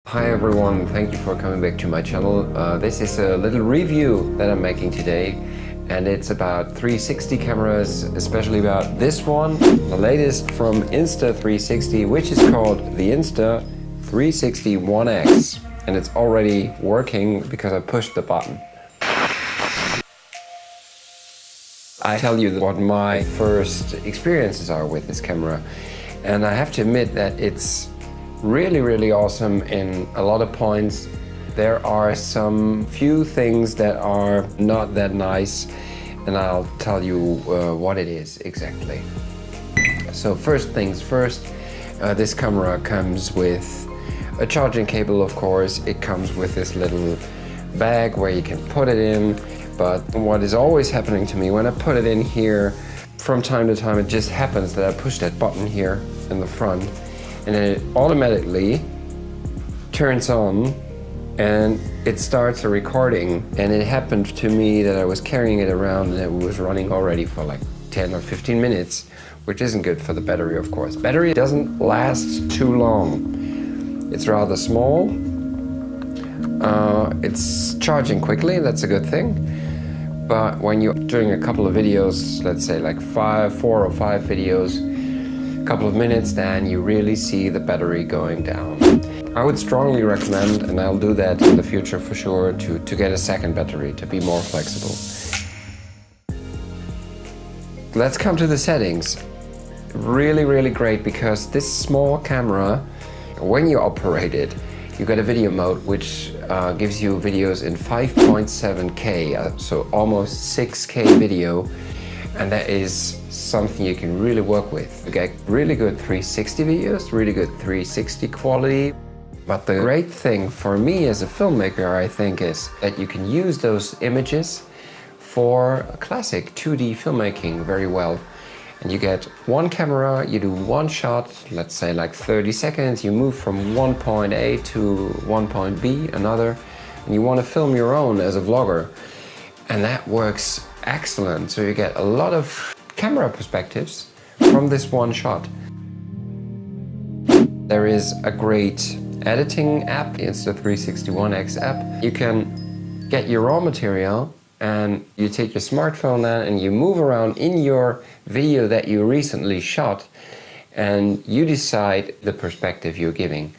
Hi everyone, thank you for coming back to my channel. This is a little review that I'm making today, and it's about 360 cameras, especially about this one, the latest from Insta360, which is called the Insta360 One X, and it's already working because I pushed the button. I tell you what my first experiences are with this camera, and I have to admit that it's really awesome in a lot of points. There are some few things that are not that nice, and I'll tell you what it is exactly. So first things first, this camera comes with a charging cable, of course. It comes with this little bag where you can put it in, but what is always happening to me when I put it in here, from time to time it just happens that I push that button here in the front, and then it automatically turns on and it starts a recording. And it happened to me that I was carrying it around and it was running already for like 10 or 15 minutes, which isn't good for the battery, of course. Battery doesn't last too long. It's rather small. It's charging quickly, that's a good thing. But when you're doing a couple of videos, let's say like 4 or 5 videos, couple of minutes, then you really see the battery going down. I would strongly recommend, and I'll do that in the future for sure, to get a second battery to be more flexible. Let's come to the settings. Really great, because this small camera, when you operate it, you got a video mode which gives you videos in 5.7K, so almost 6K video. And that is something you can really work with. You get really good 360 videos, really good 360 quality. But the great thing for me as a filmmaker, I think, is that you can use those images for classic 2D filmmaking very well. And you get one camera, you do one shot, let's say like 30 seconds, you move from one point A to one point B, another, and you want to film your own as a vlogger. And that works excellent. So you get a lot of camera perspectives from this one shot. There is a great editing app, the Insta360 One X app. You can get your raw material and you take your smartphone then and you move around in your video that you recently shot, and you decide the perspective you're giving.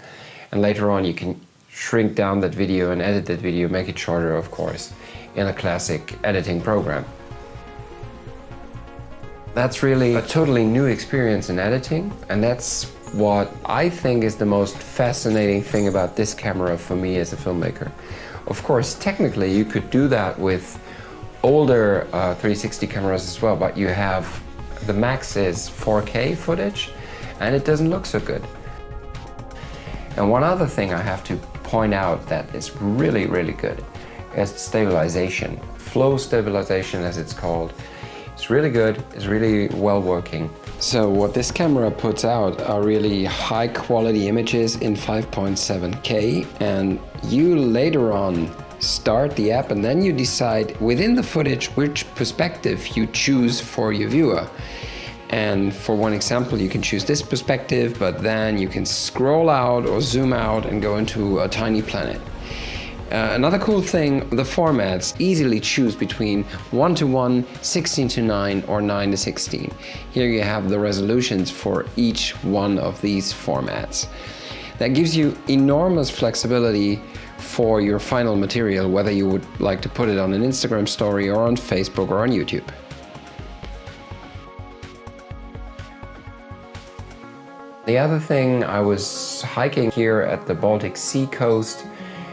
And later on you can shrink down that video and edit that video, make it shorter, of course, in a classic editing program. That's really a totally new experience in editing, and that's what I think is the most fascinating thing about this camera for me as a filmmaker. Of course, technically you could do that with older 360 cameras as well, but you have the max is 4K footage and it doesn't look so good. And one other thing I have to point out that is really good is stabilization. Flow stabilization, as it's called. It's really good, it's really well working. So what this camera puts out are really high quality images in 5.7K, and you later on start the app and then you decide within the footage which perspective you choose for your viewer. And for one example, you can choose this perspective, but then you can scroll out or zoom out and go into a tiny planet. Another cool thing, the formats easily choose between 1:1, 16:9 or 9:16. Here you have the resolutions for each one of these formats. That gives you enormous flexibility for your final material, whether you would like to put it on an Instagram story or on Facebook or on YouTube. The other thing, I was hiking here at the Baltic Sea coast,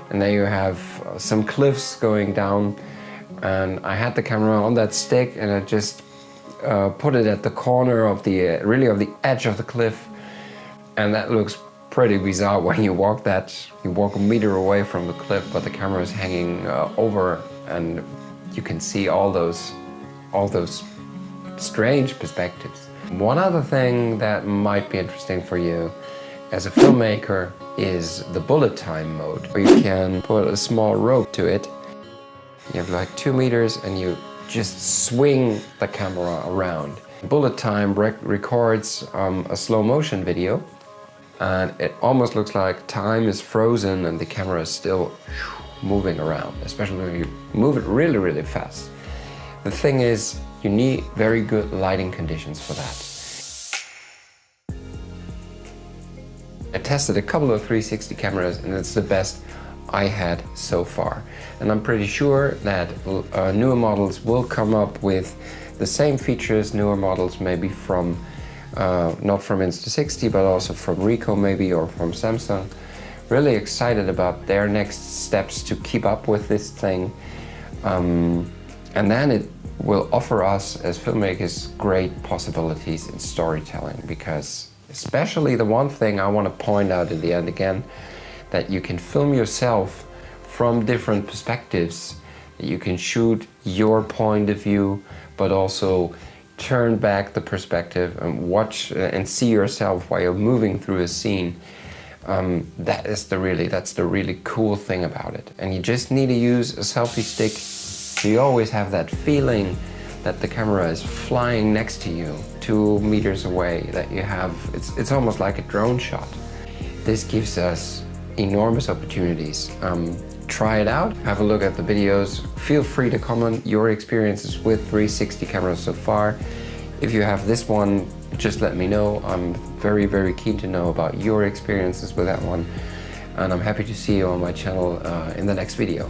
and there you have some cliffs going down, and I had the camera on that stick and I just put it at the corner of the edge of the cliff, and that looks pretty bizarre when you walk a meter away from the cliff, but the camera is hanging over and you can see all those strange perspectives. One other thing that might be interesting for you as a filmmaker is the bullet time mode, where you can put a small rope to it. You have like 2 meters and you just swing the camera around. Bullet time records a slow motion video, and it almost looks like time is frozen and the camera is still moving around, especially when you move it really, really fast. The thing is, you need very good lighting conditions for that. I tested a couple of 360 cameras and it's the best I had so far. And I'm pretty sure that newer models will come up with the same features, newer models maybe from, not from Insta360, but also from Ricoh maybe, or from Samsung. Really excited about their next steps to keep up with this thing. And then it will offer us as filmmakers great possibilities in storytelling, because especially the one thing I want to point out at the end again, that you can film yourself from different perspectives, that you can shoot your point of view, but also turn back the perspective and watch and see yourself while you're moving through a scene. That's the really cool thing about it. And you just need to use a selfie stick, so you always have that feeling that the camera is flying next to you, 2 meters away, that you have, it's almost like a drone shot. This gives us enormous opportunities. Try it out, have a look at the videos. Feel free to comment your experiences with 360 cameras so far. If you have this one, just let me know. I'm very, very keen to know about your experiences with that one. And I'm happy to see you on my channel in the next video.